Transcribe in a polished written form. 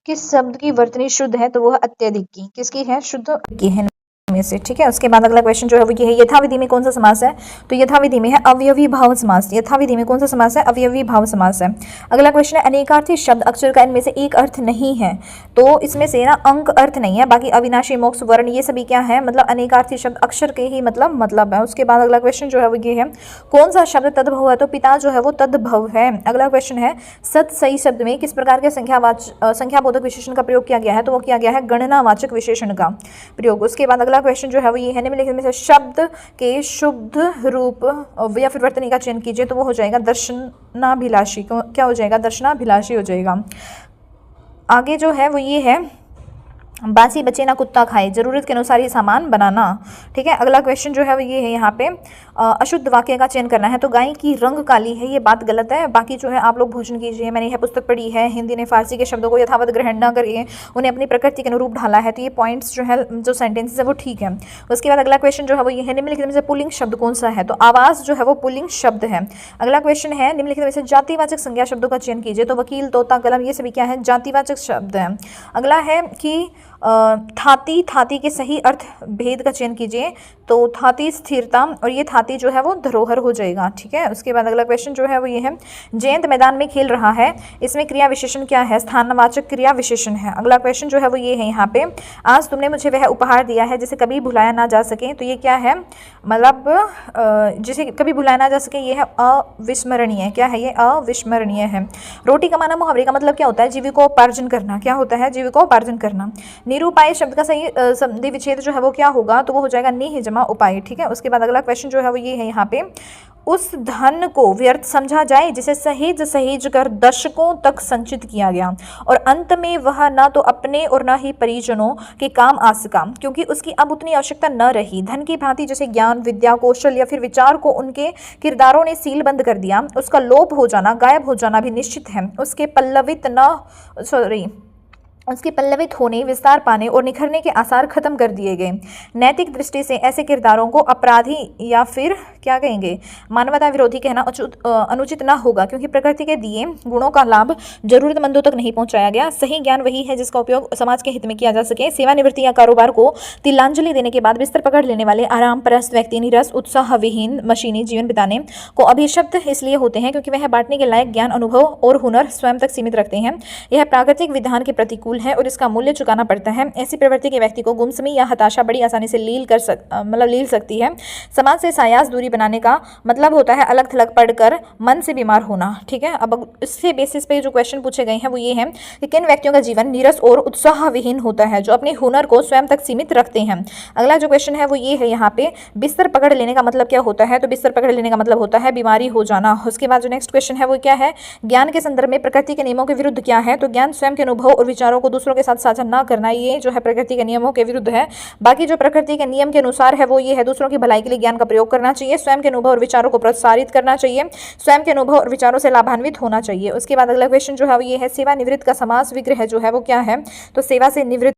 किस शब्द की वर्तनी शुद्ध है, तो वो है अत्यधिक की। किसकी है? शुद्ध की है में से, ठीक है। उसके बाद अगला क्वेश्चन जो है वो ये है, यथाविधि में कौन सा समास है, तो यथाविधि में है अवयवी भाव समास। यथाविधि में कौन सा समास है? अवयवी भाव समास है। अगला क्वेश्चन है, अनेकार्थी शब्द अक्षर का इनमें से एक अर्थ नहीं है, तो इसमें से ना अंक अर्थ नहीं है, बाकी अविनाशी, मोक्ष, वर्ण ये सभी क्या है, मतलब अनेकार्थी शब्द अक्षर के ही मतलब है। उसके बाद अगला क्वेश्चन जो है वो ये है, कौन सा शब्द तद्भव है, तो पिता जो है वो तद्भव है। अगला क्वेश्चन है, सत सही शब्द में किस प्रकार के संख्याबोधक विशेषण का प्रयोग किया गया है, तो वो किया गया है गणनावाचक विशेषण का प्रयोग। उसके बाद अगला क्वेश्चन जो है वो ये है, निम्नलिखित में से शब्द के शुद्ध रूप या फिर वर्तनी का चयन कीजिए, तो वो हो जाएगा दर्शनाभिलाषी। क्या हो जाएगा? दर्शनाभिलाषी हो जाएगा। आगे जो है वो ये है, बासी बचे ना कुत्ता खाए, जरूरत के अनुसार ही सामान बनाना, ठीक है। अगला क्वेश्चन जो है वो ये है, यहाँ पे अशुद्ध वाक्य का चयन करना है, तो गाय की रंग काली है, ये बात गलत है। बाकी जो है आप लोग भोजन कीजिए, मैंने यह पुस्तक पढ़ी है, हिंदी ने फारसी के शब्दों को यथावत ग्रहण न करिए, उन्हें अपनी प्रकृति के अनुरूप ढाला है, तो ये पॉइंट्स जो है, जो सेंटेंसेस है वो ठीक है। उसके बाद अगला क्वेश्चन जो है वो ये है, निम्नलिखित में से पुल्लिंग शब्द कौन सा है, तो आवास जो है वो पुल्लिंग शब्द है। अगला क्वेश्चन है, निम्नलिखित में से जातिवाचक संज्ञा शब्दों का चयन कीजिए, तो वकील, तोता, कलम ये सभी क्या है? जातिवाचक शब्द है। अगला है कि थाती के सही अर्थ भेद का चयन कीजिए, तो थाती स्थिरता, और ये थाती जो है वो धरोहर हो जाएगा, ठीक है। उसके बाद अगला क्वेश्चन जो है वो ये है, जयंत मैदान में खेल रहा है, इसमें क्रिया विशेषण क्या है? स्थानवाचक क्रिया विशेषण है। अगला क्वेश्चन जो है वो ये है, यहाँ पे आज तुमने मुझे वह उपहार दिया है जिसे कभी भुलाया ना जा सके, तो ये क्या है? मतलब जिसे कभी भुलाया ना जा सके, ये है अविस्मरणीय। क्या है ये? अविस्मरणीय है। रोटी कमाना मुहावरे का मतलब क्या होता है? जीविकोपार्जन करना। क्या होता है? जीविकोपार्जन करना। निरूपाय शब्द का सही संधि विच्छेद जो है वो क्या होगा, तो वो हो जाएगा निह जमा उपाय, ठीक है। उसके बाद अगला क्वेश्चन जो है वो ये है, यहाँ पे उस धन को व्यर्थ समझा जाए जिसे सहेज सहेज कर दशकों तक संचित किया गया, और अंत में वह न तो अपने और न ही परिजनों के काम आ सका, क्योंकि उसकी अब उतनी आवश्यकता न रही। धन की भांति जैसे ज्ञान, विद्या, कौशल या फिर विचार को उनके किरदारों ने सीलबंद कर दिया, उसका लोप हो जाना, गायब हो जाना भी निश्चित है। उसके पल्लवित होने, विस्तार पाने और निखरने के आसार खत्म कर दिए गए। नैतिक दृष्टि से ऐसे किरदारों को अपराधी या फिर क्या कहेंगे, मानवता विरोधी कहना अनुचित ना होगा, क्योंकि प्रकृति के दिए गुणों का लाभ जरूरतमंदों तक नहीं पहुंचाया गया। सही ज्ञान वही है जिसका उपयोग समाज के हित में किया जा सके। सेवानिवृत्ति या कारोबार को तिलांजलि देने के बाद बिस्तर पकड़ लेने वाले आराम परस्त व्यक्ति नीरस, उत्साह विहीन, मशीनी जीवन बिताने को अभिशप्त इसलिए होते हैं क्योंकि वह बांटने के लायक ज्ञान, अनुभव और हुनर स्वयं तक सीमित रखते हैं। यह प्राकृतिक विधान के प्रतिकूल है और इसका मूल्य चुकाना पड़ता है। ऐसी प्रवृत्ति के व्यक्ति को गुमसुमी या हताशा बड़ी आसानी से लील सकती है। समाज से सायास दूरी बनाने का मतलब होता है अलग थलग पढ़कर मन से बीमार होना, ठीक है। अब इससे बेसिस पे जो क्वेश्चन पूछे गए हैं वो ये हैं कि किन व्यक्तियों का जीवन नीरस और उत्साह विहीन होता है, जो अपने हुनर को स्वयं तक सीमित रखते हैं। अगला जो क्वेश्चन है वो ये है, यहाँ पे बिस्तर पकड़ लेने का मतलब क्या होता है, तो बिस्तर पकड़ लेने का मतलब होता है बीमारी हो जाना। उसके बाद जो नेक्स्ट क्वेश्चन है वो क्या है, ज्ञान के संदर्भ में प्रकृति के नियमों के विरुद्ध क्या है, तो ज्ञान स्वयं के अनुभव और विचारों को दूसरों के साथ साझा ना करना, ये जो है प्रकृति के नियमों के विरुद्ध है। बाकी जो प्रकृति के नियम के अनुसार है वो ये है, दूसरों की भलाई के लिए ज्ञान का प्रयोग करना चाहिए, स्वयं के अनुभव और विचारों को प्रोत्साहित करना चाहिए, स्वयं के अनुभव और विचारों से लाभान्वित होना चाहिए। उसके बाद अगला क्वेश्चन जो है वो ये है, सेवानिवृत्त का समास विग्रह जो है वो क्या है, तो सेवा से निवृत्त